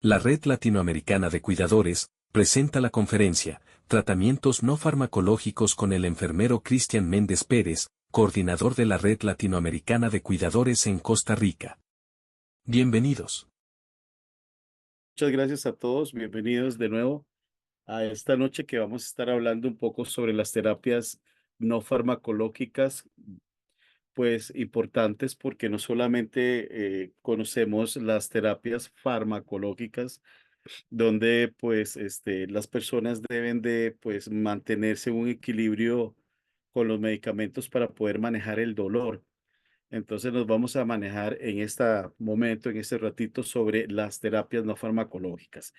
La Red Latinoamericana de Cuidadores presenta la conferencia Tratamientos no farmacológicos con el enfermero Cristian Méndez Pérez, coordinador de la Red Latinoamericana de Cuidadores en Costa Rica. Bienvenidos. Muchas gracias a todos, bienvenidos de nuevo a esta noche que vamos a estar hablando un poco sobre las terapias no farmacológicas, pues importantes porque no solamente conocemos las terapias farmacológicas, donde pues las personas deben de pues mantenerse en un equilibrio con los medicamentos para poder manejar el dolor. Entonces nos vamos a manejar en este momento, en este ratito, sobre las terapias no farmacológicas.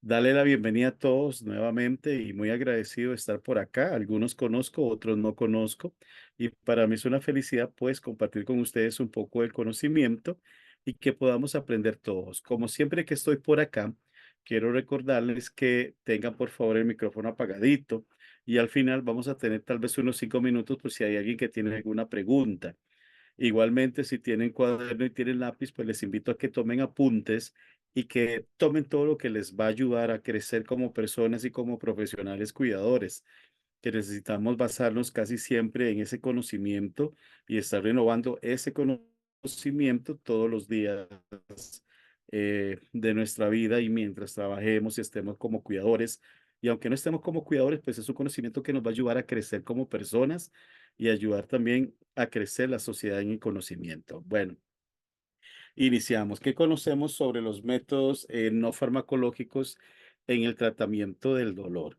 Dale la bienvenida a todos nuevamente y muy agradecido de estar por acá. Algunos conozco, otros no conozco. Y para mí es una felicidad pues compartir con ustedes un poco del conocimiento y que podamos aprender todos. Como siempre que estoy por acá, quiero recordarles que tengan por favor el micrófono apagadito y al final vamos a tener tal vez unos 5 minutos por si hay alguien que tiene alguna pregunta. Igualmente, si tienen cuaderno y tienen lápiz, pues les invito a que tomen apuntes y que tomen todo lo que les va a ayudar a crecer como personas y como profesionales cuidadores, que necesitamos basarnos casi siempre en ese conocimiento y estar renovando ese conocimiento todos los días de nuestra vida y mientras trabajemos y estemos como cuidadores. Y aunque no estemos como cuidadores, pues es un conocimiento que nos va a ayudar a crecer como personas y ayudar también a crecer la sociedad en el conocimiento. Bueno, iniciamos. ¿Qué conocemos sobre los métodos no farmacológicos en el tratamiento del dolor?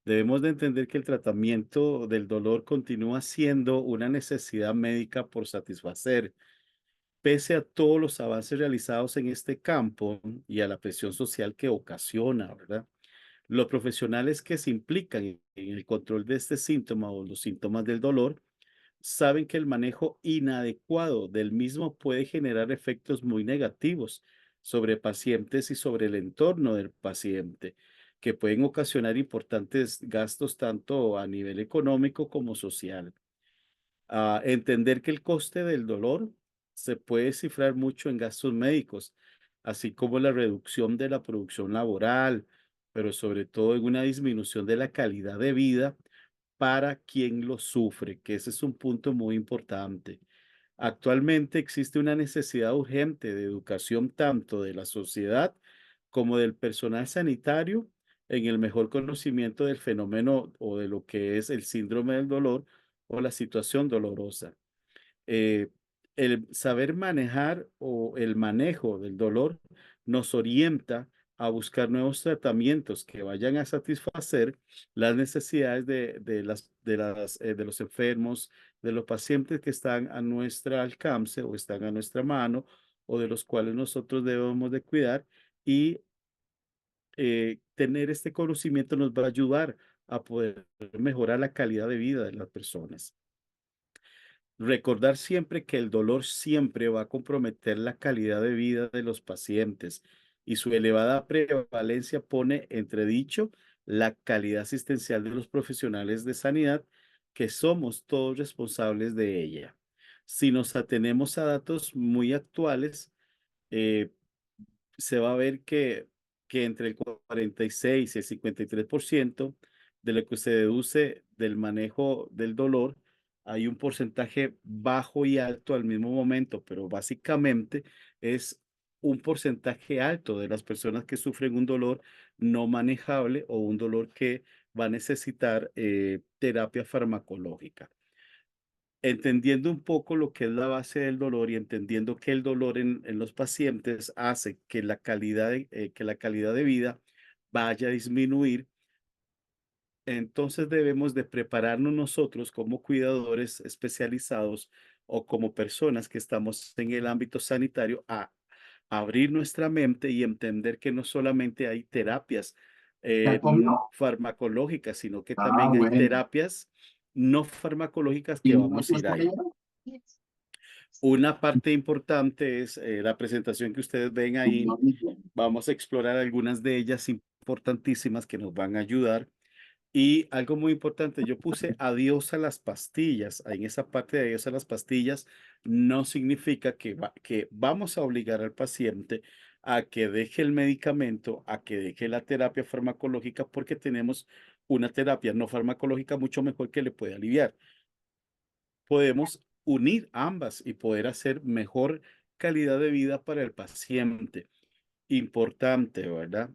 Debemos de entender que el tratamiento del dolor continúa siendo una necesidad médica por satisfacer, pese a todos los avances realizados en este campo y a la presión social que ocasiona, ¿verdad? Los profesionales que se implican en el control de este síntoma o los síntomas del dolor saben que el manejo inadecuado del mismo puede generar efectos muy negativos sobre pacientes y sobre el entorno del paciente, que pueden ocasionar importantes gastos tanto a nivel económico como social. Entender que el coste del dolor se puede cifrar mucho en gastos médicos, así como la reducción de la producción laboral, pero sobre todo en una disminución de la calidad de vida para quien lo sufre, que ese es un punto muy importante. Actualmente existe una necesidad urgente de educación tanto de la sociedad como del personal sanitario en el mejor conocimiento del fenómeno o de lo que es el síndrome del dolor o la situación dolorosa. Eh, el saber manejar o el manejo del dolor nos orienta a buscar nuevos tratamientos que vayan a satisfacer las necesidades de los enfermos, de los pacientes que están a nuestro alcance o están a nuestra mano o de los cuales nosotros debemos de cuidar y tener este conocimiento nos va a ayudar a poder mejorar la calidad de vida de las personas. Recordar siempre que el dolor siempre va a comprometer la calidad de vida de los pacientes y su elevada prevalencia pone entredicho la calidad asistencial de los profesionales de sanidad, que somos todos responsables de ella. Si nos atenemos a datos muy actuales, eh, se va a ver que entre el 46 y el 53% de lo que se deduce del manejo del dolor, hay un porcentaje bajo y alto al mismo momento, pero básicamente es un porcentaje alto de las personas que sufren un dolor no manejable o un dolor que va a necesitar terapia farmacológica. Entendiendo un poco lo que es la base del dolor y entendiendo que el dolor en los pacientes hace que la calidad de vida vaya a disminuir, entonces debemos de prepararnos nosotros como cuidadores especializados o como personas que estamos en el ámbito sanitario a abrir nuestra mente y entender que no solamente hay terapias ¿Ya comió? farmacológicas, sino que Ah, también hay bueno. terapias no farmacológicas que ¿Y vamos a muchos ir ahí. comieron? Una parte importante es la presentación que ustedes ven ahí. Vamos a explorar algunas de ellas importantísimas que nos van a ayudar. Y algo muy importante, yo puse adiós a las pastillas. En esa parte de adiós a las pastillas no significa que vamos a obligar al paciente a que deje el medicamento, a que deje la terapia farmacológica, porque tenemos una terapia no farmacológica mucho mejor que le puede aliviar. Podemos unir ambas y poder hacer mejor calidad de vida para el paciente. Importante, ¿verdad?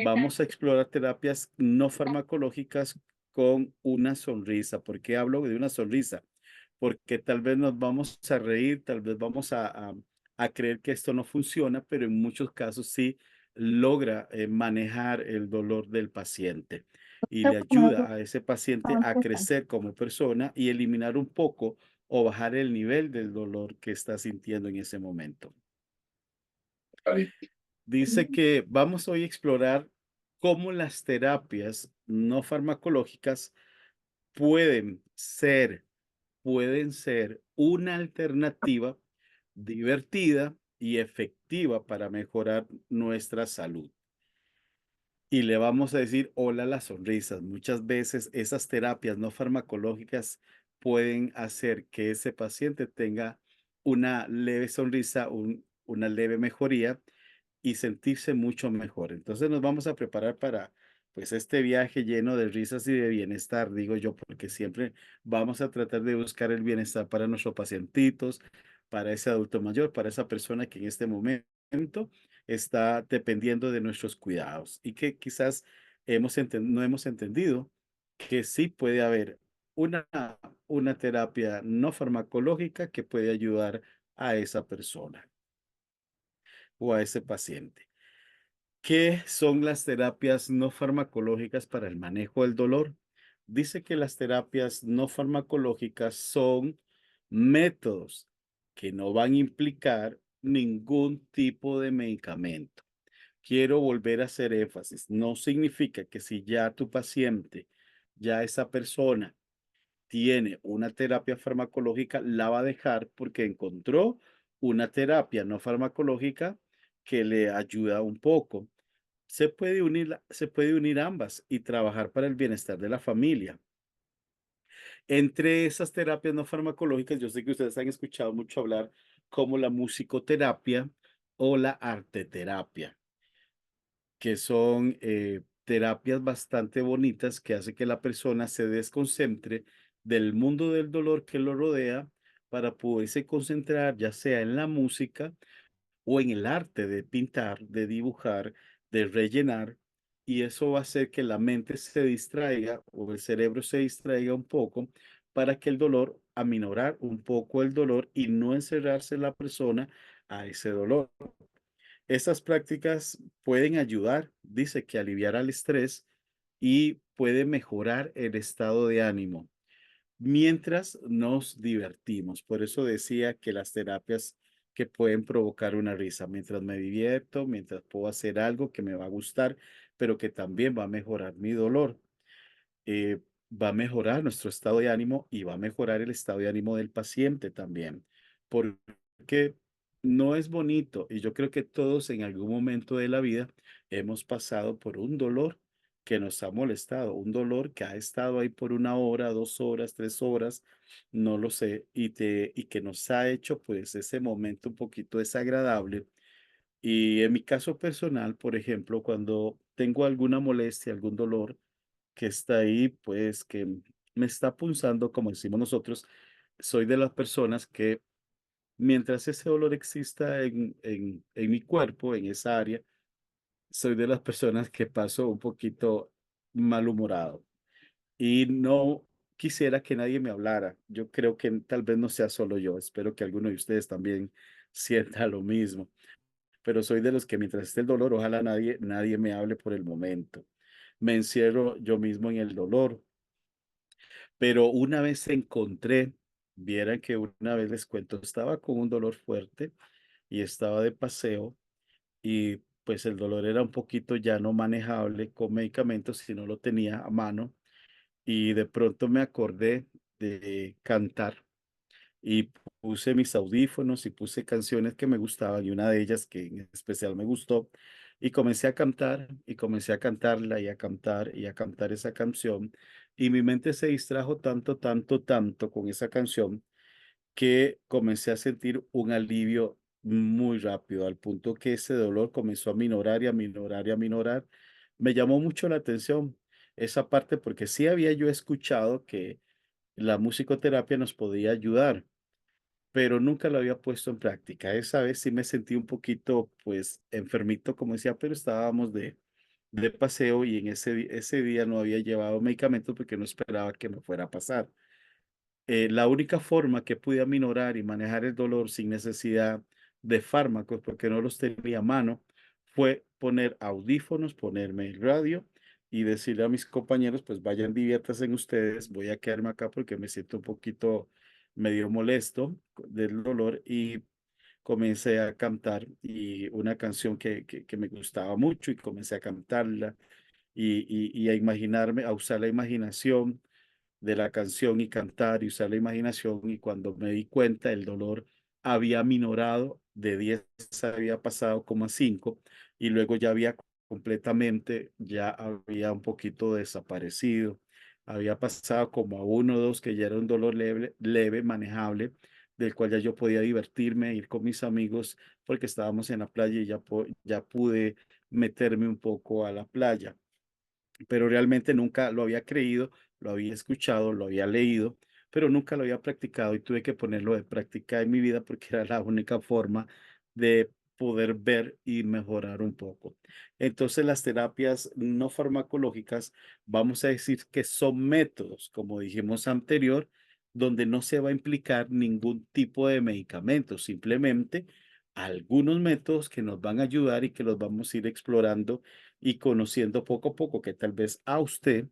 Vamos a explorar terapias no farmacológicas con una sonrisa. ¿Por qué hablo de una sonrisa? Porque tal vez nos vamos a reír, tal vez vamos a creer que esto no funciona, pero en muchos casos sí logra manejar el dolor del paciente y le ayuda a ese paciente a crecer como persona y eliminar un poco o bajar el nivel del dolor que está sintiendo en ese momento. Vale. Dice que vamos hoy a explorar cómo las terapias no farmacológicas pueden ser, pueden ser una alternativa divertida y efectiva para mejorar nuestra salud. Y le vamos a decir hola a las sonrisas. Muchas veces esas terapias no farmacológicas pueden hacer que ese paciente tenga una leve sonrisa, una leve mejoría y sentirse mucho mejor. Entonces nos vamos a preparar para pues este viaje lleno de risas y de bienestar, digo yo, porque siempre vamos a tratar de buscar el bienestar para nuestros pacientitos, para ese adulto mayor, para esa persona que en este momento está dependiendo de nuestros cuidados y que quizás no hemos entendido que sí puede haber una, una terapia no farmacológica que puede ayudar a esa persona o a ese paciente. ¿Qué son las terapias no farmacológicas para el manejo del dolor? Dice que las terapias no farmacológicas son métodos que no van a implicar ningún tipo de medicamento. Quiero volver a hacer énfasis. No significa que si ya tu paciente, ya esa persona tiene una terapia farmacológica, la va a dejar porque encontró una terapia no farmacológica que le ayuda un poco. Se puede unir ambas y trabajar para el bienestar de la familia. Entre esas terapias no farmacológicas, yo sé que ustedes han escuchado mucho hablar como la musicoterapia o la arteterapia, que son terapias bastante bonitas que hace que la persona se desconcentre del mundo del dolor que lo rodea para poderse concentrar ya sea en la música o en el arte de pintar, de dibujar, de rellenar, y eso va a hacer que la mente se distraiga o el cerebro se distraiga un poco para que el dolor, aminorar un poco el dolor y no encerrarse la persona a ese dolor. Estas prácticas pueden ayudar, dice que aliviar al estrés y puede mejorar el estado de ánimo mientras nos divertimos. Por eso decía que las terapias que pueden provocar una risa, mientras me divierto, mientras puedo hacer algo que me va a gustar, pero que también va a mejorar mi dolor, va a mejorar nuestro estado de ánimo y va a mejorar el estado de ánimo del paciente también, porque no es bonito y yo creo que todos en algún momento de la vida hemos pasado por un dolor que nos ha molestado, un dolor que ha estado ahí por una hora, 2 horas, 3 horas, no lo sé, y que nos ha hecho pues ese momento un poquito desagradable. Y en mi caso personal, por ejemplo, cuando tengo alguna molestia, algún dolor, que está ahí, pues, que me está punzando, como decimos nosotros, soy de las personas que mientras ese dolor exista en mi cuerpo, en esa área, soy de las personas que paso un poquito malhumorado y no quisiera que nadie me hablara. Yo creo que tal vez no sea solo yo, espero que alguno de ustedes también sienta lo mismo, pero soy de los que mientras esté el dolor, ojalá nadie me hable por el momento. Me encierro yo mismo en el dolor. Pero una vez encontré, vieran que una vez les cuento, estaba con un dolor fuerte y estaba de paseo y pues el dolor era un poquito ya no manejable con medicamentos si no lo tenía a mano y de pronto me acordé de cantar y puse mis audífonos y puse canciones que me gustaban y una de ellas que en especial me gustó y comencé a cantar y comencé a cantarla y a cantar y a cantar esa canción y mi mente se distrajo tanto, tanto, tanto con esa canción que comencé a sentir un alivio muy rápido, al punto que ese dolor comenzó a minorar y a minorar y a minorar. Me llamó mucho la atención esa parte porque sí había yo escuchado que la musicoterapia nos podía ayudar, pero nunca lo había puesto en práctica. Esa vez sí me sentí un poquito, pues, enfermito, como decía, pero estábamos de paseo y en ese día no había llevado medicamentos porque no esperaba que me fuera a pasar. La única forma que pude aminorar y manejar el dolor sin necesidad de fármacos, porque no los tenía a mano, fue poner audífonos, ponerme el radio y decirle a mis compañeros, pues vayan, diviértanse en ustedes, voy a quedarme acá porque me siento un poquito medio molesto del dolor y comencé a cantar y una canción que me gustaba mucho y comencé a cantarla y a imaginarme, a usar la imaginación de la canción y cantar y usar la imaginación y cuando me di cuenta el dolor había minorado, de 10 había pasado como a 5 y luego ya había completamente, ya había un poquito desaparecido, había pasado como a 1 o 2 que ya era un dolor leve, leve, manejable, del cual ya yo podía divertirme, ir con mis amigos porque estábamos en la playa y ya pude meterme un poco a la playa, pero realmente nunca lo había creído, lo había escuchado, lo había leído, pero nunca lo había practicado y tuve que ponerlo de práctica en mi vida porque era la única forma de poder ver y mejorar un poco. Entonces, las terapias no farmacológicas, vamos a decir que son métodos, como dijimos anterior, donde no se va a implicar ningún tipo de medicamento, simplemente algunos métodos que nos van a ayudar y que los vamos a ir explorando y conociendo poco a poco que tal vez a usted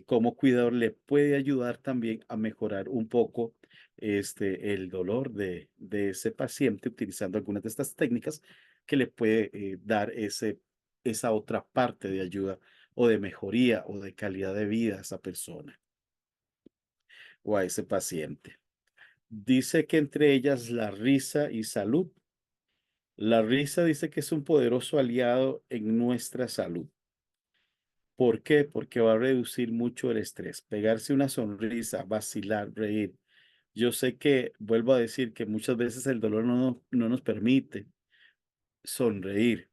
como cuidador le puede ayudar también a mejorar un poco el dolor de ese paciente utilizando algunas de estas técnicas que le puede dar esa otra parte de ayuda o de mejoría o de calidad de vida a esa persona o a ese paciente. Dice que entre ellas la risa y salud. La risa dice que es un poderoso aliado en nuestra salud. ¿Por qué? Porque va a reducir mucho el estrés. Pegarse una sonrisa, vacilar, reír. Yo sé que, vuelvo a decir que muchas veces el dolor no nos permite sonreír,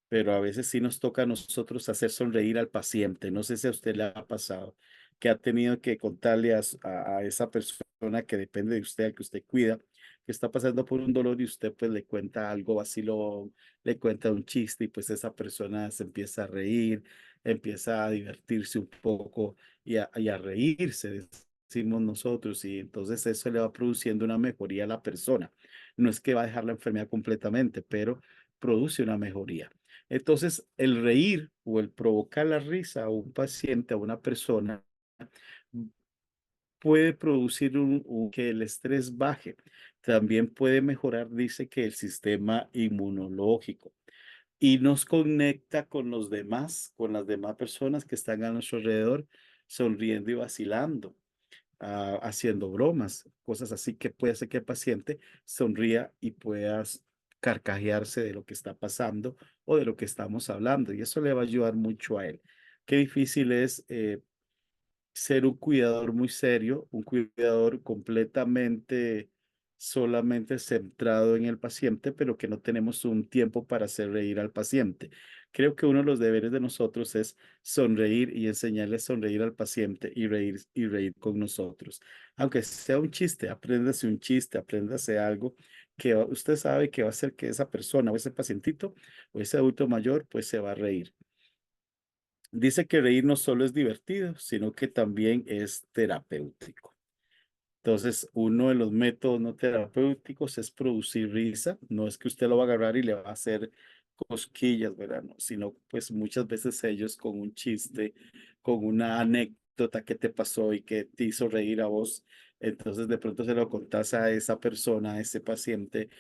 pero a veces sí nos toca a nosotros hacer sonreír al paciente. No sé si a usted le ha pasado que ha tenido que contarle a esa persona que depende de usted, al que usted cuida, que está pasando por un dolor y usted pues le cuenta algo vacilón, le cuenta un chiste y pues esa persona se empieza a reír, empieza a divertirse un poco y a reírse, decimos nosotros, y entonces eso le va produciendo una mejoría a la persona. No es que va a dejar la enfermedad completamente, pero produce una mejoría. Entonces, el reír o el provocar la risa a un paciente, a una persona, puede producir que el estrés baje. También puede mejorar, dice que el sistema inmunológico y nos conecta con los demás, con las demás personas que están a nuestro alrededor, sonriendo y vacilando, haciendo bromas, cosas así que puede hacer que el paciente sonría y pueda carcajearse de lo que está pasando o de lo que estamos hablando. Y eso le va a ayudar mucho a él. Qué difícil es ser un cuidador muy serio, un cuidador completamente solamente centrado en el paciente, pero que no tenemos un tiempo para hacer reír al paciente. Creo que uno de los deberes de nosotros es sonreír y enseñarle a sonreír al paciente y reír con nosotros. Aunque sea un chiste, apréndase un chiste, apréndase algo que usted sabe que va a hacer que esa persona o ese pacientito o ese adulto mayor pues se va a reír. Dice que reír no solo es divertido, sino que también es terapéutico. Entonces, uno de los métodos no terapéuticos es producir risa. No es que usted lo va a agarrar y le va a hacer cosquillas, ¿verdad? No, sino pues muchas veces ellos con un chiste, con una anécdota que te pasó y que te hizo reír a vos, entonces de pronto se lo contás a esa persona, a ese paciente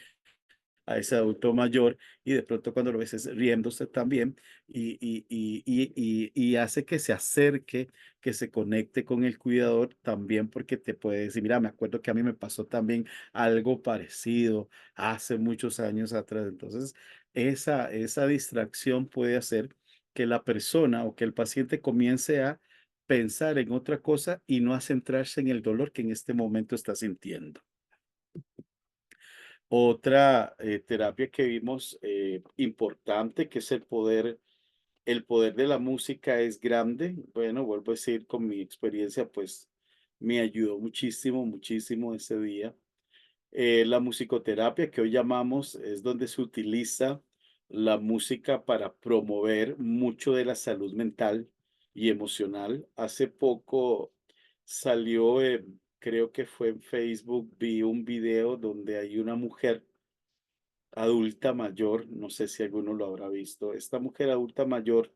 a ese adulto mayor y de pronto cuando lo ves es riéndose también y hace que se acerque, que se conecte con el cuidador también porque te puede decir, mira, me acuerdo que a mí me pasó también algo parecido hace muchos años atrás. Entonces, esa distracción puede hacer que la persona o que el paciente comience a pensar en otra cosa y no a centrarse en el dolor que en este momento está sintiendo. Otra terapia que vimos importante, que es el poder de la música es grande. Bueno, vuelvo a decir con mi experiencia, pues me ayudó muchísimo, muchísimo ese día. La musicoterapia que hoy llamamos es donde se utiliza la música para promover mucho de la salud mental y emocional. Hace poco salió, creo que fue en Facebook, vi un video donde hay una mujer adulta mayor, no sé si alguno lo habrá visto. Esta mujer adulta mayor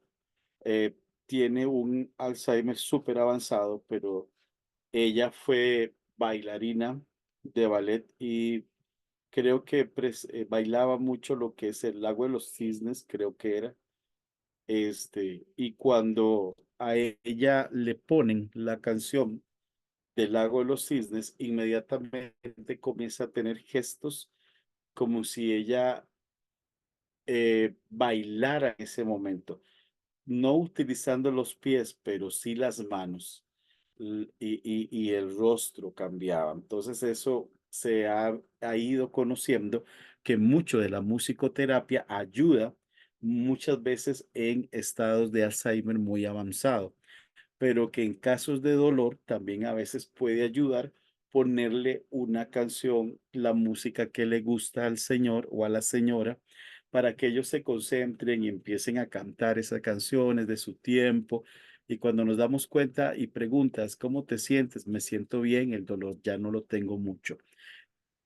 eh, tiene un Alzheimer súper avanzado, pero ella fue bailarina de ballet y creo que bailaba mucho lo que es el Lago de los Cisnes, creo que era. Y cuando a ella le ponen la canción del Lago de los Cisnes, inmediatamente comienza a tener gestos como si ella bailara en ese momento, no utilizando los pies, pero sí las manos y el rostro cambiaba. Entonces eso ha ido conociendo que mucho de la musicoterapia ayuda muchas veces en estados de Alzheimer muy avanzado, pero que en casos de dolor también a veces puede ayudar ponerle una canción, la música que le gusta al señor o a la señora, para que ellos se concentren y empiecen a cantar esas canciones de su tiempo. Y cuando nos damos cuenta y preguntas, ¿cómo te sientes? Me siento bien, el dolor ya no lo tengo mucho.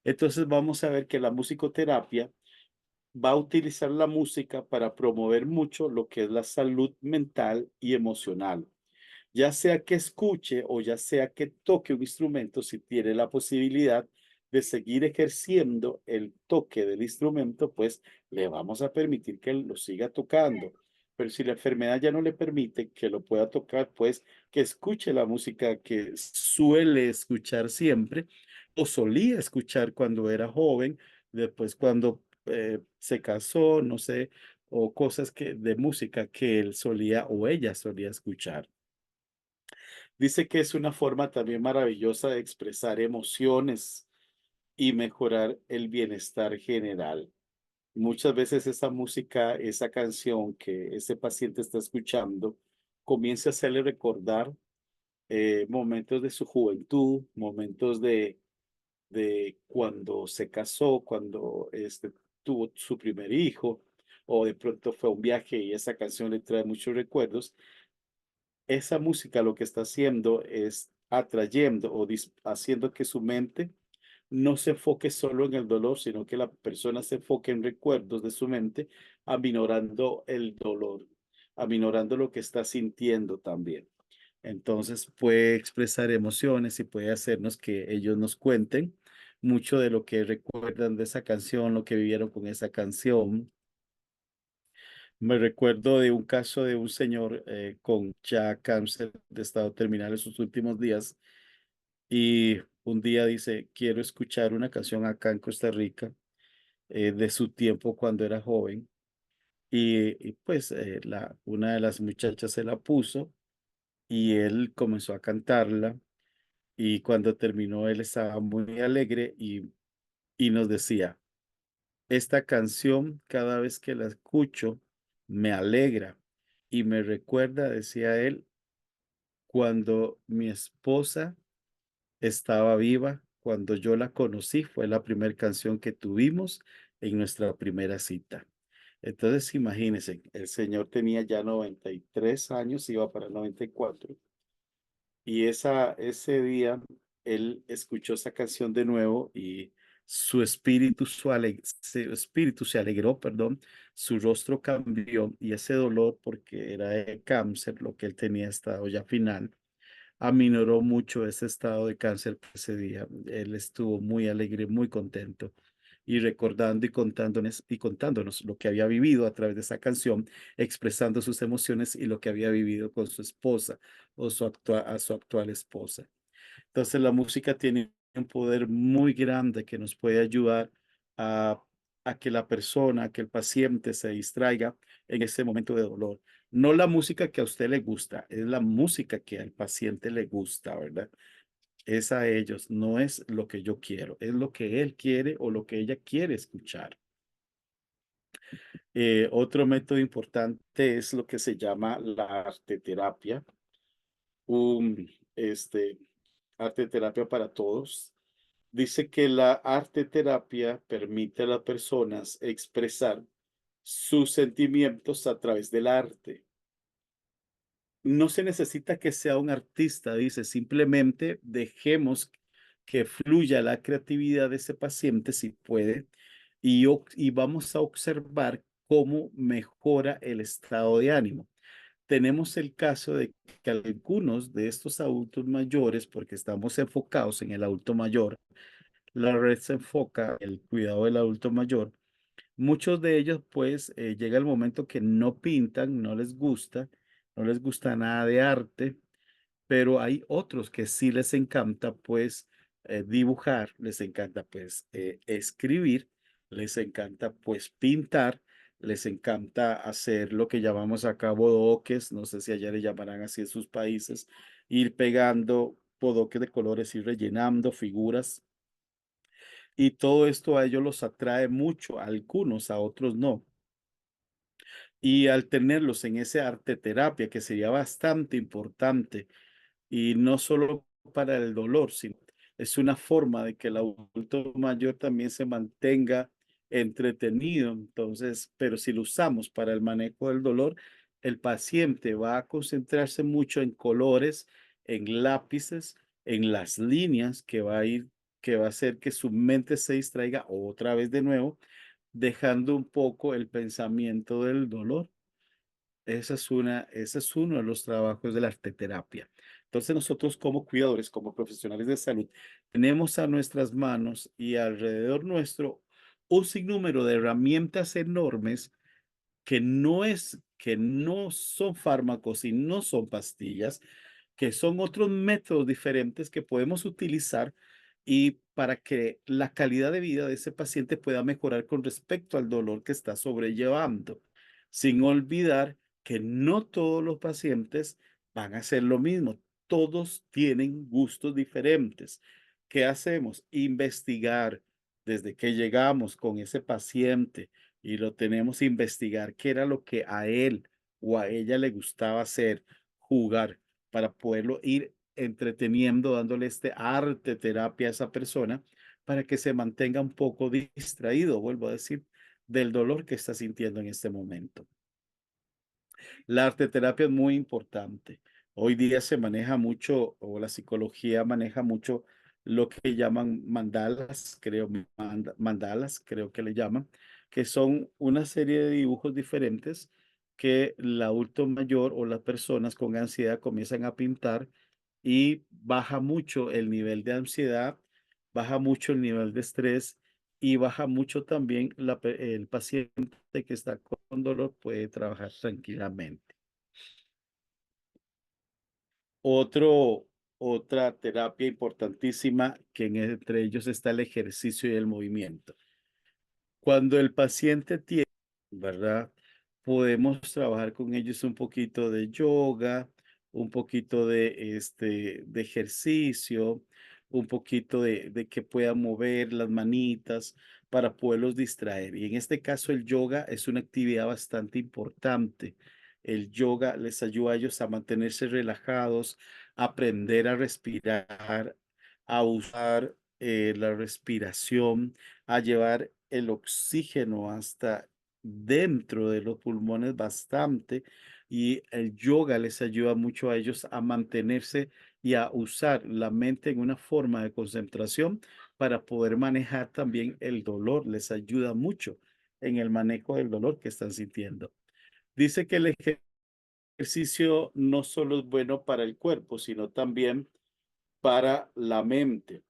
Entonces vamos a ver que la musicoterapia va a utilizar la música para promover mucho lo que es la salud mental y emocional, ya sea que escuche o ya sea que toque un instrumento, si tiene la posibilidad de seguir ejerciendo el toque del instrumento, pues le vamos a permitir que él lo siga tocando. Pero si la enfermedad ya no le permite que lo pueda tocar, pues que escuche la música que suele escuchar siempre o solía escuchar cuando era joven, después cuando se casó, no sé, o cosas de música que él solía o ella solía escuchar. Dice que es una forma también maravillosa de expresar emociones y mejorar el bienestar general. Muchas veces esa música, esa canción que ese paciente está escuchando, comienza a hacerle recordar momentos de su juventud, momentos de cuando se casó, cuando tuvo su primer hijo, o de pronto fue a un viaje y esa canción le trae muchos recuerdos. Esa música lo que está haciendo es atrayendo o haciendo que su mente no se enfoque solo en el dolor, sino que la persona se enfoque en recuerdos de su mente, aminorando el dolor, aminorando lo que está sintiendo también. Entonces puede expresar emociones y puede hacernos que ellos nos cuenten mucho de lo que recuerdan de esa canción, lo que vivieron con esa canción. Me recuerdo de un caso de un señor con ya cáncer de estado terminal en sus últimos días y un día dice, quiero escuchar una canción acá en Costa Rica de su tiempo cuando era joven y pues una de las muchachas se la puso y él comenzó a cantarla y cuando terminó él estaba muy alegre y nos decía, esta canción cada vez que la escucho me alegra y me recuerda, decía él, cuando mi esposa estaba viva, cuando yo la conocí, fue la primera canción que tuvimos en nuestra primera cita. Entonces, imagínense, el señor tenía ya 93 años, iba para 94, y ese día él escuchó esa canción de nuevo y su espíritu se alegró, perdón, su rostro cambió y ese dolor, porque era de cáncer, lo que él tenía estado ya final, aminoró mucho ese estado de cáncer ese día. Él estuvo muy alegre, muy contento y recordando y contándonos lo que había vivido a través de esa canción, expresando sus emociones y lo que había vivido con su esposa o a su actual esposa. Entonces la música tiene un poder muy grande que nos puede ayudar a, a que la persona, que el paciente se distraiga en ese momento de dolor. No la música que a usted le gusta, es la música que al paciente le gusta, ¿verdad? es a ellos, no es lo que yo quiero, es lo que él quiere o lo que ella quiere escuchar. Otro método importante es lo que se llama la arteterapia, un arte terapia para todos. Dice que la arte terapia permite a las personas expresar sus sentimientos a través del arte. No se necesita que sea un artista, dice, simplemente dejemos que fluya la creatividad de ese paciente si puede y vamos a observar cómo mejora el estado de ánimo. Tenemos el caso de que algunos de estos adultos mayores, porque estamos enfocados en el adulto mayor, la red se enfoca en el cuidado del adulto mayor. Muchos de ellos, pues, llega el momento que no pintan, no les gusta nada de arte, pero hay otros que sí les encanta, pues, dibujar, les encanta, pues, escribir, les encanta, pues, pintar, les encanta hacer lo que llamamos acá bodoques, no sé si allá le llamarán así en sus países, ir pegando bodoques de colores, ir rellenando figuras. Y todo esto a ellos los atrae mucho, a algunos, a otros no. Y al tenerlos en ese arte terapia, que sería bastante importante, y no solo para el dolor, sino es una forma de que el adulto mayor también se mantenga entretenido. Entonces, pero si lo usamos para el manejo del dolor, el paciente va a concentrarse mucho en colores, en lápices, en las líneas que va a hacer que su mente se distraiga otra vez de nuevo, dejando un poco el pensamiento del dolor. Ese es uno de los trabajos de la arteterapia. Entonces nosotros como cuidadores, como profesionales de salud, tenemos a nuestras manos y alrededor nuestro un sinnúmero de herramientas enormes que no son fármacos y no son pastillas, que son otros métodos diferentes que podemos utilizar y para que la calidad de vida de ese paciente pueda mejorar con respecto al dolor que está sobrellevando, sin olvidar que no todos los pacientes van a hacer lo mismo. Todos tienen gustos diferentes. ¿Qué hacemos? Investigar desde que llegamos con ese paciente y lo tenemos investigar qué era lo que a él o a ella le gustaba hacer, jugar, para poderlo ir entreteniendo, dándole este arte terapia a esa persona para que se mantenga un poco distraído, vuelvo a decir, del dolor que está sintiendo en este momento. La arteterapia es muy importante. Hoy día se maneja mucho, o la psicología maneja mucho lo que llaman mandalas, creo, mandalas, creo que le llaman, que son una serie de dibujos diferentes que el adulto mayor o las personas con ansiedad comienzan a pintar y baja mucho el nivel de ansiedad, baja mucho el nivel de estrés y baja mucho también el paciente que está con dolor puede trabajar tranquilamente. Otro, otra terapia importantísima que entre ellos está el ejercicio y el movimiento. Cuando el paciente tiene, ¿verdad? Podemos trabajar con ellos un poquito de yoga, un poquito de ejercicio, un poquito de que puedan mover las manitas para poderlos distraer. Y en este caso el yoga es una actividad bastante importante. El yoga les ayuda a ellos a mantenerse relajados, a aprender a respirar, a usar la respiración, a llevar el oxígeno hasta dentro de los pulmones bastante y el yoga les ayuda mucho a ellos a mantenerse y a usar la mente en una forma de concentración para poder manejar también el dolor. Les ayuda mucho en el manejo del dolor que están sintiendo. Dice que el ejercicio no solo es bueno para el cuerpo, sino también para la mente.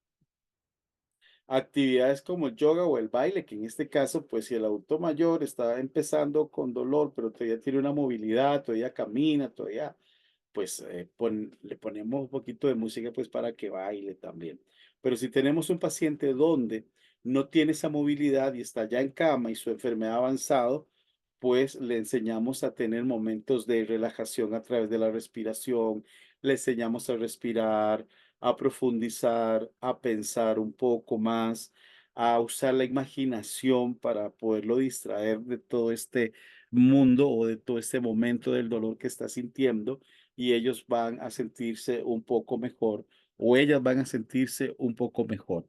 Actividades como el yoga o el baile, que en este caso, pues si el adulto mayor está empezando con dolor, pero todavía tiene una movilidad, todavía camina, todavía, pues le ponemos un poquito de música pues para que baile también. Pero si tenemos un paciente donde no tiene esa movilidad y está ya en cama y su enfermedad ha avanzado, pues le enseñamos a tener momentos de relajación a través de la respiración, le enseñamos a respirar, a profundizar, a pensar un poco más, a usar la imaginación para poderlo distraer de todo este mundo o de todo este momento del dolor que está sintiendo y ellos van a sentirse un poco mejor o ellas van a sentirse un poco mejor.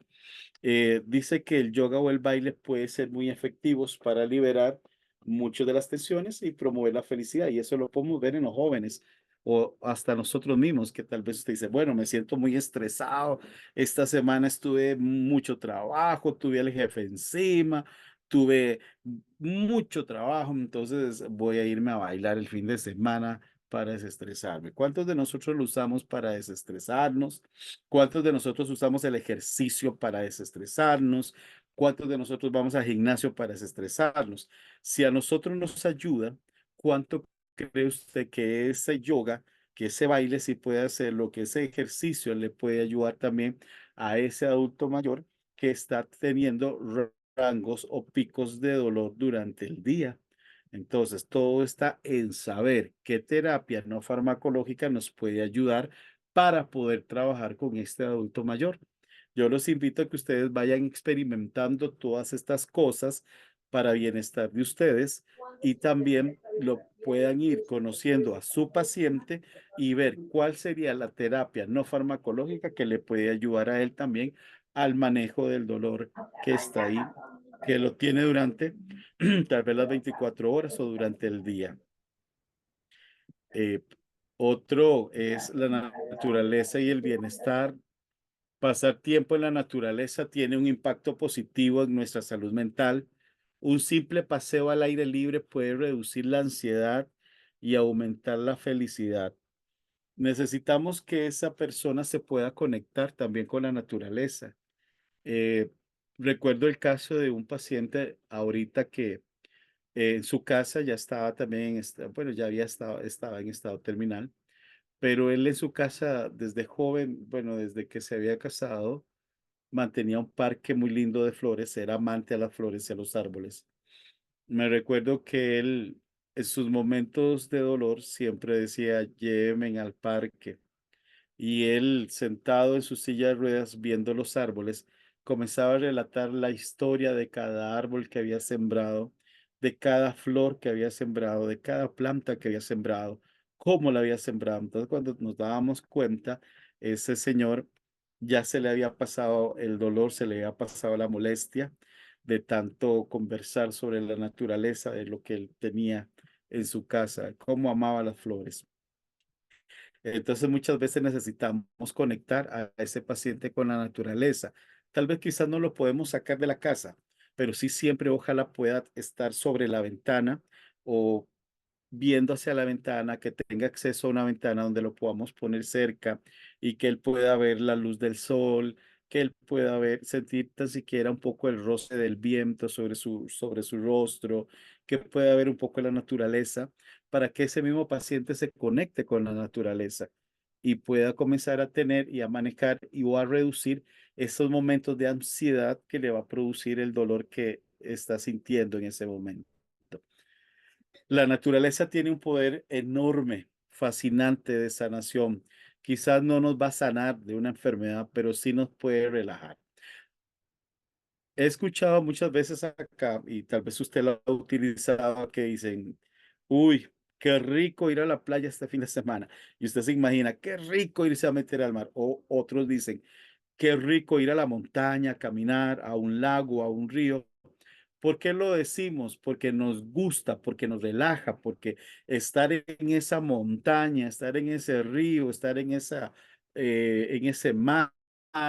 Dice que el yoga o el baile puede ser muy efectivos para liberar muchas de las tensiones y promover la felicidad. Y eso lo podemos ver en los jóvenes o hasta nosotros mismos, que tal vez usted dice, bueno, me siento muy estresado, esta semana estuve mucho trabajo, tuve al jefe encima, tuve mucho trabajo, entonces voy a irme a bailar el fin de semana para desestresarme. ¿Cuántos de nosotros lo usamos para desestresarnos? ¿Cuántos de nosotros usamos el ejercicio para desestresarnos? ¿Cuántos de nosotros vamos al gimnasio para desestresarnos? Si a nosotros nos ayuda, ¿cuánto cree usted que ese yoga, que ese baile sí puede hacer, lo que ese ejercicio le puede ayudar también a ese adulto mayor que está teniendo rangos o picos de dolor durante el día? Entonces, todo está en saber qué terapia no farmacológica nos puede ayudar para poder trabajar con este adulto mayor. Yo los invito a que ustedes vayan experimentando todas estas cosas para bienestar de ustedes y también lo puedan ir conociendo a su paciente y ver cuál sería la terapia no farmacológica que le puede ayudar a él también al manejo del dolor que está ahí, que lo tiene durante tal vez las 24 horas o durante el día. Eh, Otro es la naturaleza y el bienestar. Pasar tiempo en la naturaleza tiene un impacto positivo en nuestra salud mental. Un simple paseo al aire libre puede reducir la ansiedad y aumentar la felicidad. Necesitamos que esa persona se pueda conectar también con la naturaleza. Eh, Recuerdo el caso de un paciente ahorita que en su casa ya estaba también, bueno, ya había estado, estaba en estado terminal, pero él en su casa desde joven, bueno, desde que se había casado, mantenía un parque muy lindo de flores, era amante a las flores y a los árboles. Me recuerdo que él en sus momentos de dolor siempre decía, llévenme al parque. Y él, sentado en su silla de ruedas viendo los árboles, comenzaba a relatar la historia de cada árbol que había sembrado, de cada flor que había sembrado, de cada planta que había sembrado, cómo la había sembrado. Entonces, cuando nos dábamos cuenta, ese señor ya se le había pasado el dolor, se le había pasado la molestia de tanto conversar sobre la naturaleza, de lo que él tenía en su casa, cómo amaba las flores. Entonces muchas veces necesitamos conectar a ese paciente con la naturaleza. Tal vez quizás no lo podemos sacar de la casa, pero sí siempre ojalá pueda estar sobre la ventana o viendo hacia la ventana, que tenga acceso a una ventana donde lo podamos poner cerca y que él pueda ver la luz del sol, que él pueda ver, sentir tan siquiera un poco el roce del viento sobre su rostro, que pueda ver un poco la naturaleza, para que ese mismo paciente se conecte con la naturaleza y pueda comenzar a tener y a manejar y o a reducir esos momentos de ansiedad que le va a producir el dolor que está sintiendo en ese momento. La naturaleza tiene un poder enorme, fascinante de sanación. Quizás no nos va a sanar de una enfermedad, pero sí nos puede relajar. He escuchado muchas veces acá, y tal vez usted lo ha utilizado, que dicen, uy, qué rico ir a la playa este fin de semana. Y usted se imagina, qué rico irse a meter al mar. O otros dicen, qué rico ir a la montaña, caminar, a un lago, a un río. ¿Por qué lo decimos? Porque nos gusta, porque nos relaja, porque estar en esa montaña, estar en ese río, estar en ese mar,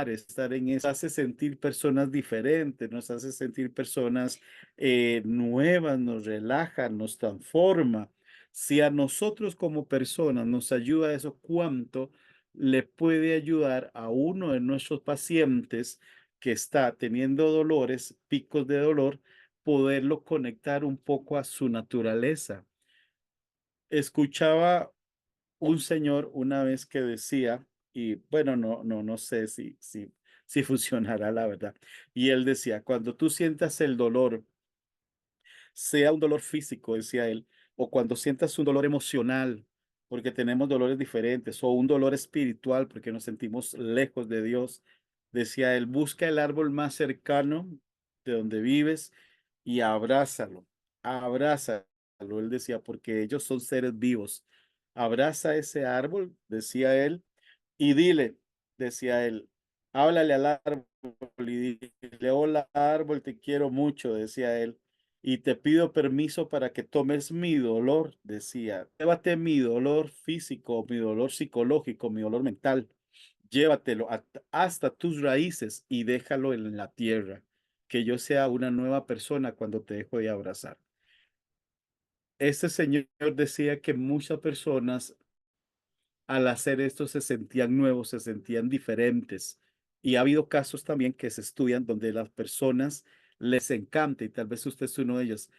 estar en eso, hace sentir personas diferentes, nos hace sentir personas nuevas, nos relaja, nos transforma. Si a nosotros como personas nos ayuda eso, ¿cuánto le puede ayudar a uno de nuestros pacientes que está teniendo dolores, picos de dolor? Poderlo conectar un poco a su naturaleza. Escuchaba un señor una vez que decía, y bueno, no sé si funcionará la verdad. Y él decía, cuando tú sientas el dolor, sea un dolor físico, decía él, o cuando sientas un dolor emocional, porque tenemos dolores diferentes, o un dolor espiritual porque nos sentimos lejos de Dios. Decía él, busca el árbol más cercano de donde vives y abrázalo, abrázalo. Él decía, porque ellos son seres vivos. Abraza ese árbol, decía él, y dile, decía él, háblale al árbol y dile, hola árbol, te quiero mucho, decía él, y te pido permiso para que tomes mi dolor, decía, llévate mi dolor físico, mi dolor psicológico, mi dolor mental, llévatelo hasta tus raíces y déjalo en la tierra, que yo sea una nueva persona cuando te dejo de abrazar. Este señor decía que muchas personas al hacer esto se sentían nuevos, se sentían diferentes. Y ha habido casos también que se estudian donde las personas les encanta, y tal vez usted es uno de ellos,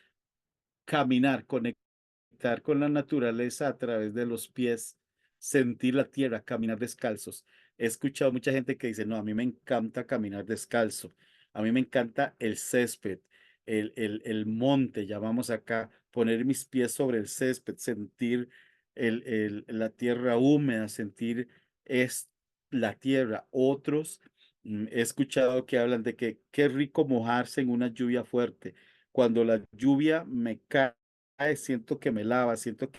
caminar, conectar con la naturaleza a través de los pies, sentir la tierra, caminar descalzos. He escuchado mucha gente que dice, no, a mí me encanta caminar descalzo, a mí me encanta el césped, el monte, llamamos acá, poner mis pies sobre el césped, sentir la tierra húmeda, sentir es la tierra. Otros, he escuchado que hablan de que qué rico mojarse en una lluvia fuerte. Cuando la lluvia me cae, siento que me lava, siento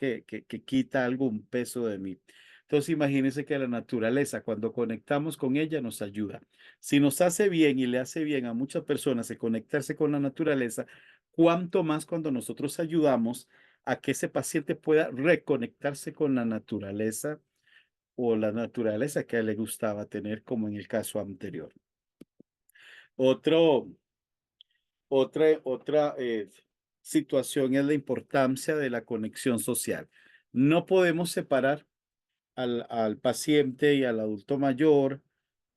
que quita algo, un peso de mí. Entonces imagínense que la naturaleza, cuando conectamos con ella, nos ayuda. Si nos hace bien y le hace bien a muchas personas de conectarse con la naturaleza, cuánto más cuando nosotros ayudamos a que ese paciente pueda reconectarse con la naturaleza o la naturaleza que a él le gustaba tener, como en el caso anterior. Otro, otra situación es la importancia de la conexión social. No podemos separar al paciente y al adulto mayor,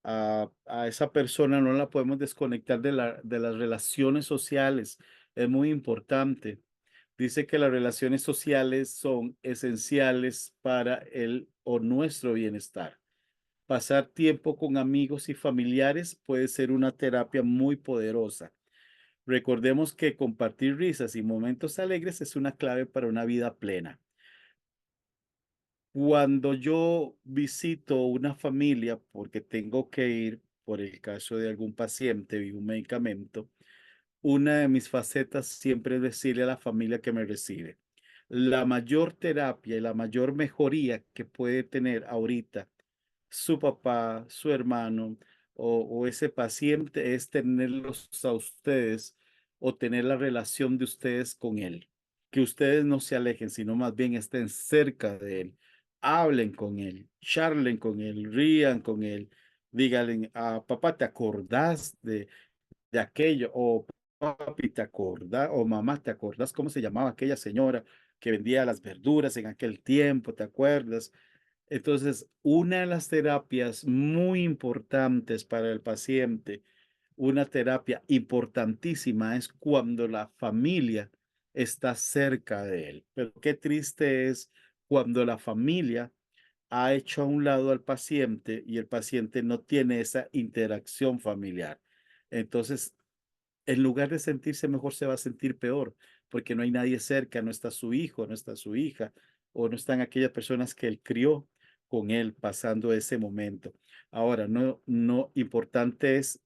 a esa persona, no la podemos desconectar de las relaciones sociales. Es muy importante. Dice que las relaciones sociales son esenciales para el o nuestro bienestar. Pasar tiempo con amigos y familiares puede ser una terapia muy poderosa. Recordemos que compartir risas y momentos alegres es una clave para una vida plena. Cuando yo visito una familia, porque tengo que ir por el caso de algún paciente y un medicamento, una de mis facetas siempre es decirle a la familia que me recibe, la mayor terapia y la mayor mejoría que puede tener ahorita su papá, su hermano o ese paciente es tenerlos a ustedes o tener la relación de ustedes con él. Que ustedes no se alejen, sino más bien estén cerca de él. Hablen con él, charlen con él, rían con él. Díganle, papá, ¿te acordás de aquello? O papi, ¿te acordás? O mamá, ¿te acordás cómo se llamaba aquella señora que vendía las verduras en aquel tiempo? ¿Te acuerdas? Entonces, una de las terapias muy importantes para el paciente, una terapia importantísima es cuando la familia está cerca de él. Pero qué triste es cuando la familia ha hecho a un lado al paciente y el paciente no tiene esa interacción familiar. Entonces, en lugar de sentirse mejor, se va a sentir peor, porque no hay nadie cerca, no está su hijo, no está su hija, o no están aquellas personas que él crió con él pasando ese momento. Ahora, no importante es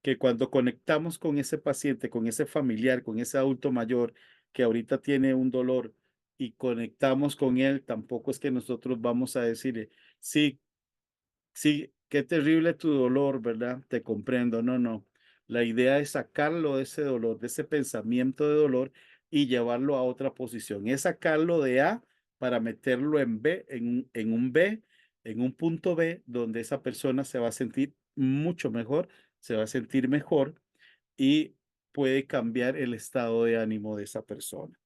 que cuando conectamos con ese paciente, con ese familiar, con ese adulto mayor que ahorita tiene un dolor y conectamos con él, tampoco es que nosotros vamos a decirle, sí, sí, qué terrible tu dolor, ¿verdad? Te comprendo. No, no. La idea es sacarlo de ese dolor, de ese pensamiento de dolor y llevarlo a otra posición. Es sacarlo de A para meterlo en B, en un B, en un punto B, donde esa persona se va a sentir mucho mejor, se va a sentir mejor y puede cambiar el estado de ánimo de esa persona.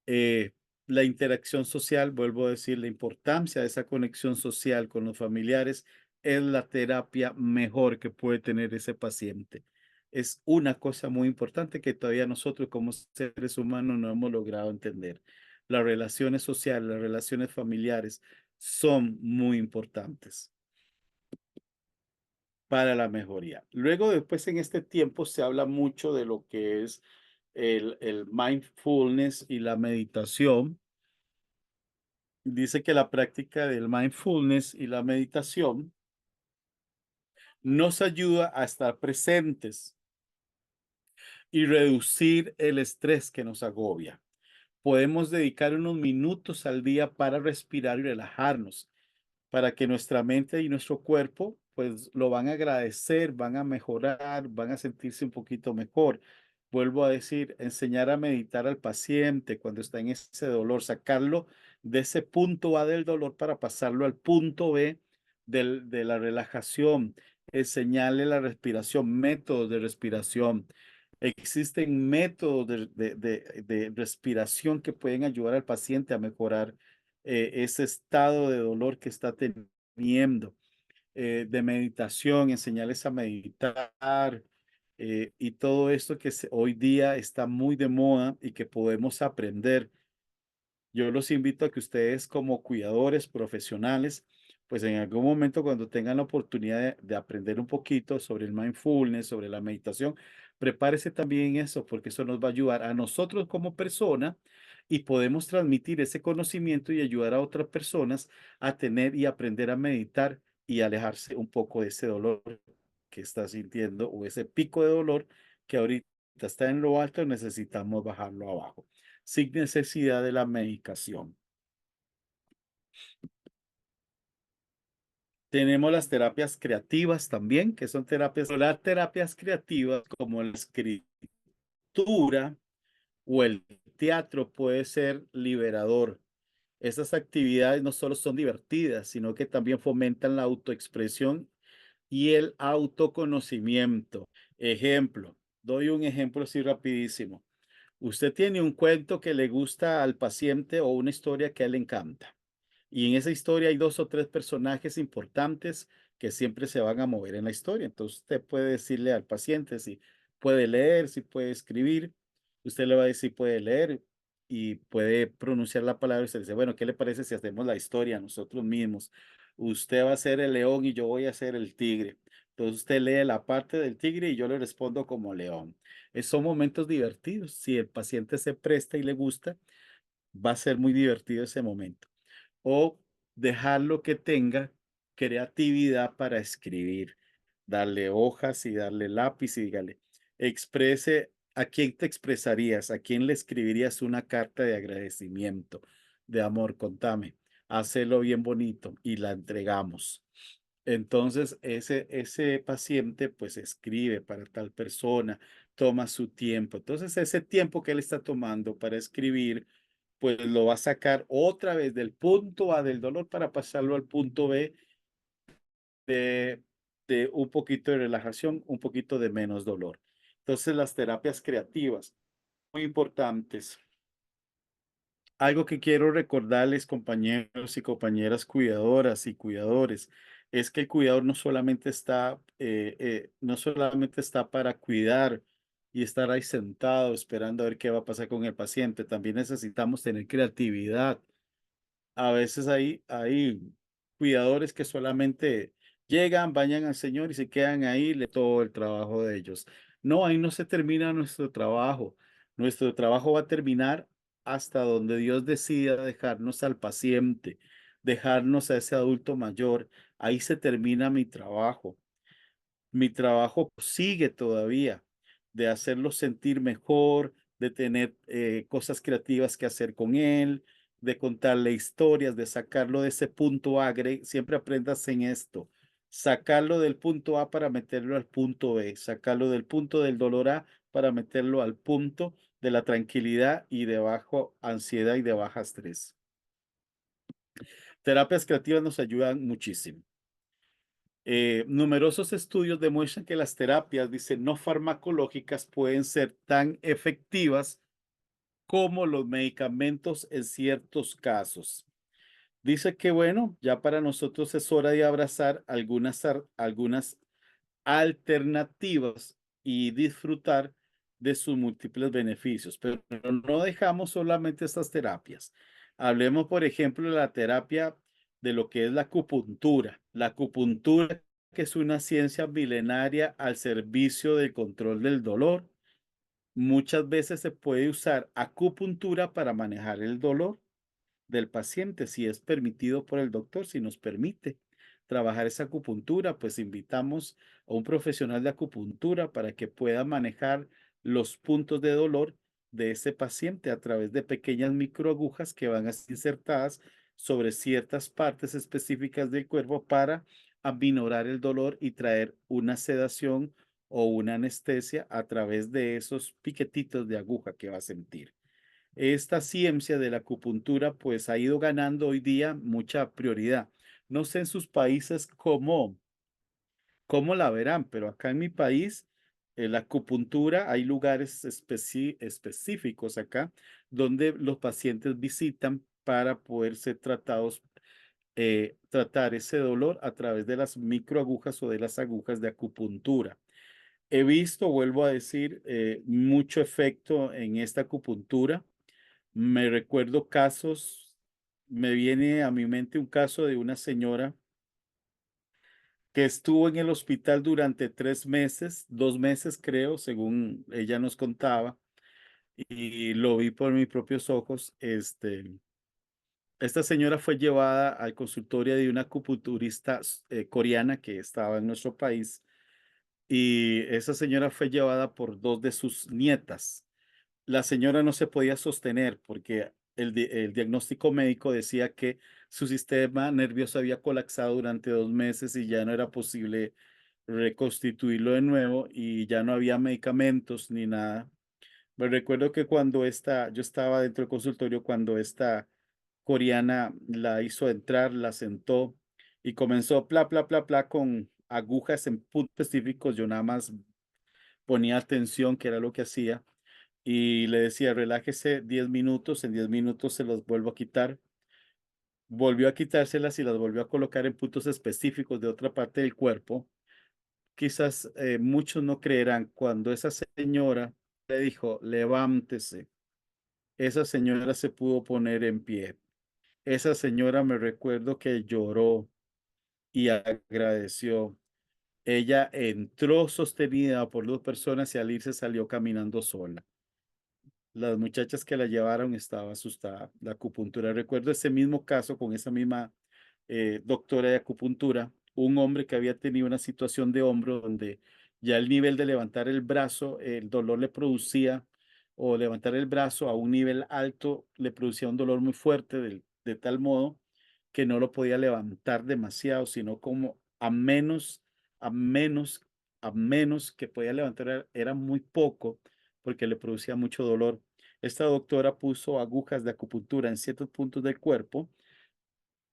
eh, la interacción social, vuelvo a decir, la importancia de esa conexión social con los familiares es la terapia mejor que puede tener ese paciente. Es una cosa muy importante que todavía nosotros como seres humanos no hemos logrado entender. Las relaciones sociales, las relaciones familiares son muy importantes para la mejoría. Luego, después en este tiempo se habla mucho de lo que es el mindfulness y la meditación. dice que la práctica del mindfulness y la meditación nos ayuda a estar presentes y reducir el estrés que nos agobia. Podemos dedicar unos minutos al día para respirar y relajarnos, para que nuestra mente y nuestro cuerpo pues lo van a agradecer, van a mejorar, van a sentirse un poquito mejor. Vuelvo a decir, enseñar a meditar al paciente cuando está en ese dolor, sacarlo de ese punto A del dolor para pasarlo al punto B de la relajación, enseñarle la respiración, métodos de respiración. Existen métodos de respiración que pueden ayudar al paciente a mejorar ese estado de dolor que está teniendo, de meditación, enseñarles a meditar y todo esto que hoy día está muy de moda y que podemos aprender. Yo los invito a que ustedes como cuidadores profesionales, pues en algún momento cuando tengan la oportunidad de aprender un poquito sobre el mindfulness, sobre la meditación, prepárese también eso, porque eso nos va a ayudar a nosotros como persona y podemos transmitir ese conocimiento y ayudar a otras personas a tener y aprender a meditar y alejarse un poco de ese dolor que está sintiendo o ese pico de dolor que ahorita está en lo alto, necesitamos bajarlo abajo sin necesidad de la medicación. Tenemos las terapias creativas también, que son las terapias creativas como la escritura o el teatro puede ser liberador. Estas actividades no solo son divertidas, sino que también fomentan la autoexpresión y el autoconocimiento. Ejemplo, doy un ejemplo así rapidísimo. Usted tiene un cuento que le gusta al paciente o una historia que a él le encanta. Y en esa historia hay 2 o 3 personajes importantes que siempre se van a mover en la historia. Entonces, usted puede decirle al paciente si puede leer, si puede escribir. Usted le va a decir puede leer y puede pronunciar la palabra. Y usted dice, bueno, ¿qué le parece si hacemos la historia nosotros mismos? Usted va a ser el león y yo voy a ser el tigre. Entonces, usted lee la parte del tigre y yo le respondo como león. Son momentos divertidos. Si el paciente se presta y le gusta, va a ser muy divertido ese momento o dejarlo que tenga creatividad para escribir, darle hojas y darle lápiz y dígale, exprese, ¿a quién te expresarías? ¿A quién le escribirías una carta de agradecimiento, de amor? Contame, hacelo bien bonito y la entregamos. Entonces, ese paciente pues escribe para tal persona, toma su tiempo. Entonces, ese tiempo que él está tomando para escribir, pues lo va a sacar otra vez del punto A del dolor para pasarlo al punto B de, de un poquito de relajación, un poquito de menos dolor. Entonces, las terapias creativas, muy importantes. Algo que quiero recordarles, compañeros y compañeras cuidadoras y cuidadores, es que el cuidador no solamente está para cuidar y estar ahí sentado esperando a ver qué va a pasar con el paciente, también necesitamos tener creatividad. A veces hay cuidadores que solamente llegan, bañan al Señor y se quedan ahí todo el trabajo de ellos. No, ahí no se termina nuestro trabajo. Nuestro trabajo va a terminar hasta donde Dios decida dejarnos al paciente, dejarnos a ese adulto mayor. Ahí se termina mi trabajo. Mi trabajo sigue todavía, de hacerlo sentir mejor, de tener cosas creativas que hacer con él, de contarle historias, de sacarlo de ese punto A. Siempre aprendas en esto. Sacarlo del punto A para meterlo al punto B. Sacarlo del punto del dolor A para meterlo al punto de la tranquilidad y de bajo ansiedad y de baja estrés. Terapias creativas nos ayudan muchísimo. Numerosos estudios demuestran que las terapias, dice, no farmacológicas pueden ser tan efectivas como los medicamentos en ciertos casos. Dice que, bueno, ya para nosotros es hora de abrazar algunas alternativas y disfrutar de sus múltiples beneficios, pero no dejamos solamente estas terapias. Hablemos, por ejemplo, de la terapia de lo que es la acupuntura. La acupuntura, que es una ciencia milenaria al servicio del control del dolor. Muchas veces se puede usar acupuntura para manejar el dolor del paciente, si es permitido por el doctor, si nos permite trabajar esa acupuntura, pues invitamos a un profesional de acupuntura para que pueda manejar los puntos de dolor de ese paciente a través de pequeñas microagujas que van a ser insertadas sobre ciertas partes específicas del cuerpo para aminorar el dolor y traer una sedación o una anestesia a través de esos piquetitos de aguja que va a sentir. Esta ciencia de la acupuntura pues ha ido ganando hoy día mucha prioridad. No sé en sus países cómo la verán, pero acá en mi país, la acupuntura, hay lugares específicos acá donde los pacientes visitan para poder ser tratados, tratar ese dolor a través de las microagujas o de las agujas de acupuntura. He visto, vuelvo a decir, mucho efecto en esta acupuntura. Me recuerdo casos, me viene a mi mente un caso de una señora que estuvo en el hospital durante 3 meses, 2 meses creo, según ella nos contaba, y lo vi por mis propios ojos. Esta señora fue llevada al consultorio de una acupunturista coreana que estaba en nuestro país, y esa señora fue llevada por dos de sus nietas. La señora no se podía sostener porque el diagnóstico médico decía que su sistema nervioso había colapsado durante 2 meses y ya no era posible reconstituirlo de nuevo y ya no había medicamentos ni nada. Me recuerdo que yo estaba dentro del consultorio cuando esta coreana la hizo entrar, la sentó y comenzó pla, pla, pla, pla con agujas en puntos específicos. Yo nada más ponía atención, que era lo que hacía, y le decía, relájese 10 minutos, en 10 minutos se los vuelvo a quitar. Volvió a quitárselas y las volvió a colocar en puntos específicos de otra parte del cuerpo. Quizás muchos no creerán cuando esa señora le dijo, levántese. Esa señora se pudo poner en pie. Esa señora me recuerdo que lloró y agradeció. Ella entró sostenida por 2 personas y al irse salió caminando sola. Las muchachas que la llevaron estaba asustada. La acupuntura. Recuerdo ese mismo caso con esa misma doctora de acupuntura, un hombre que había tenido una situación de hombro donde ya el nivel de levantar el brazo, el dolor le producía, o levantar el brazo a un nivel alto, le producía un dolor muy fuerte de tal modo que no lo podía levantar demasiado, sino como a menos, a menos que podía levantar era muy poco porque le producía mucho dolor. Esta doctora puso agujas de acupuntura en ciertos puntos del cuerpo,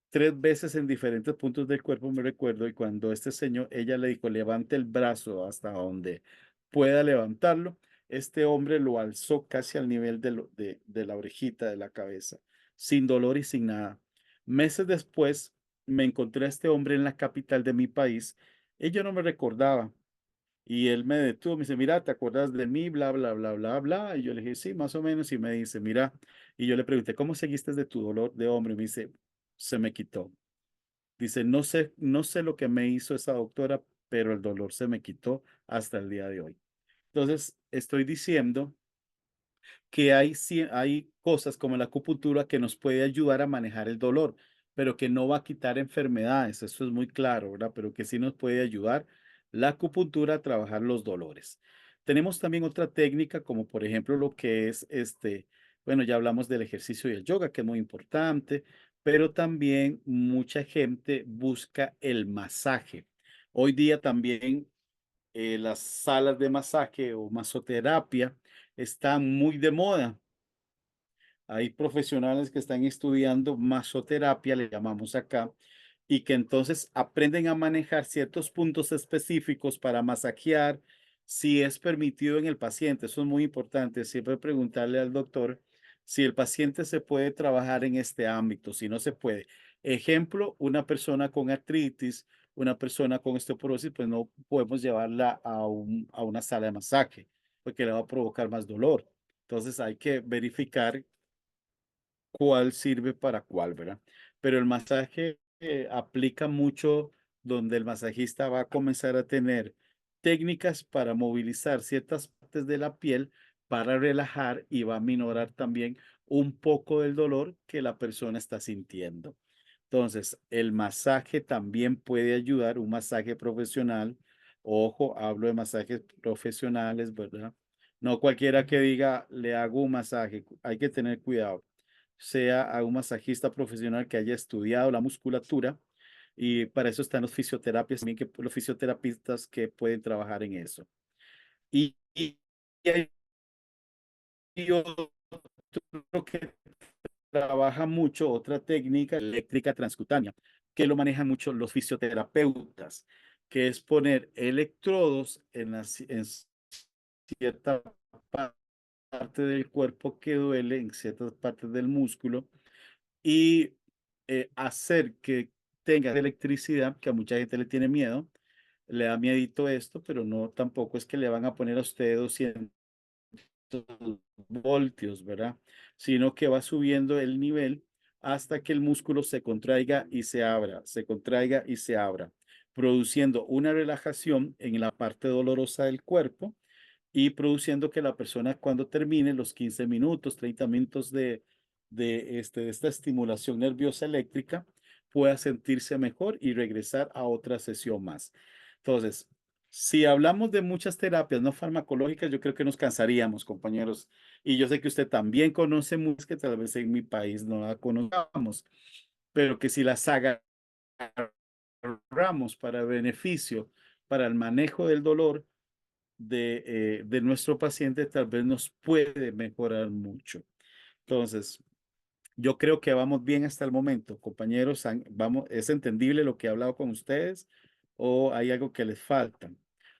3 veces en diferentes puntos del cuerpo, me recuerdo, y cuando este señor, ella le dijo, levante el brazo hasta donde pueda levantarlo, este hombre lo alzó casi al nivel de la orejita de la cabeza, sin dolor y sin nada. Meses después, me encontré a este hombre en la capital de mi país, y yo no me recordaba. Y él me detuvo, me dice, mira, ¿te acuerdas de mí? Bla, bla, bla, bla, bla. Y yo le dije, sí, más o menos. Y me dice, mira, y yo le pregunté, ¿cómo seguiste de tu dolor de hombre? Y me dice, se me quitó. Dice, no sé lo que me hizo esa doctora, pero el dolor se me quitó hasta el día de hoy. Entonces, estoy diciendo que hay cosas como la acupuntura que nos puede ayudar a manejar el dolor, pero que no va a quitar enfermedades, eso es muy claro, ¿verdad? Pero que sí nos puede ayudar la acupuntura a trabajar los dolores. Tenemos también otra técnica, como por ejemplo lo que es bueno, ya hablamos del ejercicio y el yoga, que es muy importante, pero también mucha gente busca el masaje. Hoy día también las salas de masaje o masoterapia están muy de moda. Hay profesionales que están estudiando masoterapia, le llamamos acá, y que entonces aprenden a manejar ciertos puntos específicos para masajear si es permitido en el paciente. Eso es muy importante. Siempre preguntarle al doctor si el paciente se puede trabajar en este ámbito, si no se puede. Ejemplo, una persona con artritis, una persona con osteoporosis, pues no podemos llevarla a una sala de masaje porque le va a provocar más dolor. Entonces hay que verificar cuál sirve para cuál, ¿verdad? Pero el masaje aplica mucho donde el masajista va a comenzar a tener técnicas para movilizar ciertas partes de la piel para relajar y va a minorar también un poco del dolor que la persona está sintiendo. Entonces, el masaje también puede ayudar, un masaje profesional. Ojo, hablo de masajes profesionales, ¿verdad? No cualquiera que diga, le hago un masaje, hay que tener cuidado. Sea a un masajista profesional que haya estudiado la musculatura y para eso están los fisioterapias, también que, los fisioterapistas que pueden trabajar en eso. Y hay otro que trabaja mucho, otra técnica eléctrica transcutánea, que lo manejan mucho los fisioterapeutas, que es poner electrodos en cierta parte del cuerpo que duele, en ciertas partes del músculo, y hacer que tenga electricidad, que a mucha gente le tiene miedo, le da miedito esto, pero no, tampoco es que le van a poner a usted 200 voltios, ¿verdad? Sino que va subiendo el nivel hasta que el músculo se contraiga y se abra, se contraiga y se abra, produciendo una relajación en la parte dolorosa del cuerpo y produciendo que la persona cuando termine los 15 minutos, 30 minutos de esta estimulación nerviosa eléctrica pueda sentirse mejor y regresar a otra sesión más. Entonces, si hablamos de muchas terapias no farmacológicas, yo creo que nos cansaríamos, compañeros. Y yo sé que usted también conoce muchas que tal vez en mi país no la conozcamos, pero que si las agarramos para beneficio, para el manejo del dolor de nuestro paciente, tal vez nos puede mejorar mucho. Entonces, yo creo que vamos bien hasta el momento, compañeros. Vamos, ¿es entendible lo que he hablado con ustedes o hay algo que les falta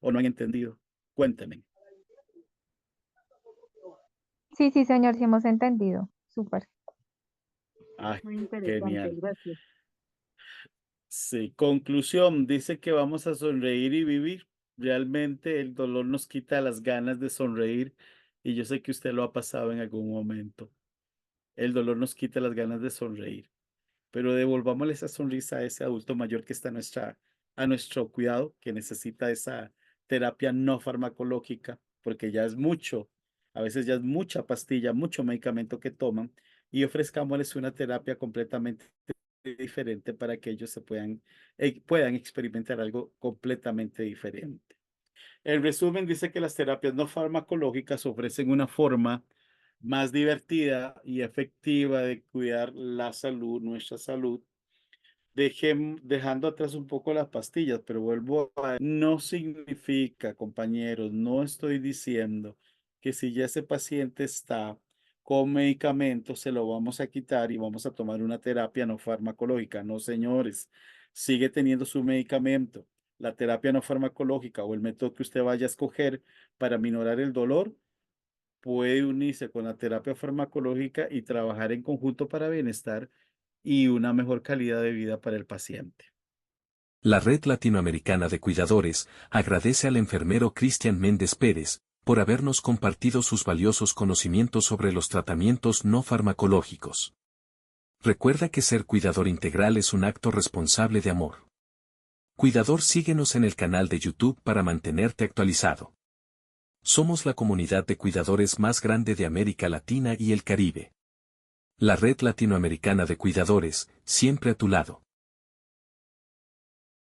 o no han entendido? Cuéntenme. Sí, sí, señor, sí hemos entendido. Súper. Ah, Muy interesante, genial. gracias. Sí, conclusión, dice que vamos a sonreír y vivir. Realmente el dolor nos quita las ganas de sonreír y yo sé que usted lo ha pasado en algún momento. El dolor nos quita las ganas de sonreír, pero devolvámosle esa sonrisa a ese adulto mayor que está a nuestro cuidado, que necesita esa terapia no farmacológica, porque ya es mucho, a veces ya es mucha pastilla, mucho medicamento que toman, y ofrezcámosles una terapia completamente diferente para que ellos puedan experimentar algo completamente diferente. En resumen, dice que las terapias no farmacológicas ofrecen una forma más divertida y efectiva de cuidar la salud, nuestra salud, dejando atrás un poco las pastillas, pero no significa, compañeros, no estoy diciendo que si ya ese paciente está con medicamentos, se lo vamos a quitar y vamos a tomar una terapia no farmacológica. No, señores, sigue teniendo su medicamento. La terapia no farmacológica o el método que usted vaya a escoger para minorar el dolor puede unirse con la terapia farmacológica y trabajar en conjunto para bienestar y una mejor calidad de vida para el paciente. La Red Latinoamericana de Cuidadores agradece al enfermero Cristian Méndez Pérez por habernos compartido sus valiosos conocimientos sobre los tratamientos no farmacológicos. Recuerda que ser cuidador integral es un acto responsable de amor. Cuidador, síguenos en el canal de YouTube para mantenerte actualizado. Somos la comunidad de cuidadores más grande de América Latina y el Caribe. La Red Latinoamericana de Cuidadores, siempre a tu lado.